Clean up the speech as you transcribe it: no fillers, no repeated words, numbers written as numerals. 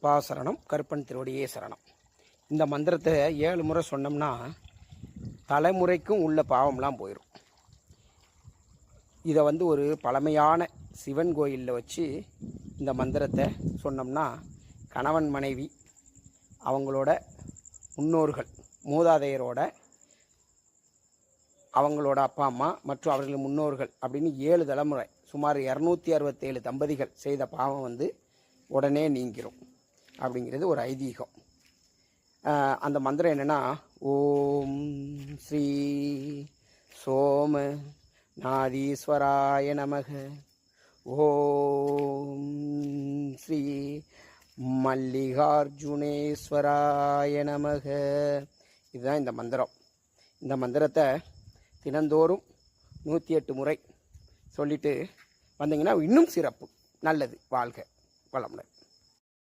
அப்பா சரணம், கருப்பன் திருவடியே சரணம். இந்த மந்திரத்தை 7 முறை சொன்னோம்னா தலைமுறைக்கும் உள்ள பாவம்லாம் போயிடும். இதை ஒரு பழமையான சிவன் கோயிலில் வச்சு இந்த மந்திரத்தை சொன்னோம்னா கணவன் மனைவி அவங்களோட முன்னோர்கள் மூதாதையரோட அவங்களோட அப்பா அம்மா மற்றும் அவர்களின் முன்னோர்கள் அப்படின்னு 7 தலைமுறை சுமார் 267 தம்பதிகள் செய்த பாவம் உடனே நீங்கிரும் அப்படிங்கிறது ஒரு ஐதீகம். அந்த மந்திரம் என்னென்னா, ஓம் ஸ்ரீ சோம நாதீஸ்வராய நமக, ஓம் ஸ்ரீ மல்லிகார்ஜுனேஸ்வராய நமக. இதுதான் இந்த மந்திரம். இந்த மந்திரத்தை தினந்தோறும் 108 முறை சொல்லிட்டு வந்தீங்கன்னா இன்னும் சிறப்பு. நல்லது. வாழ்க வளமுடன்.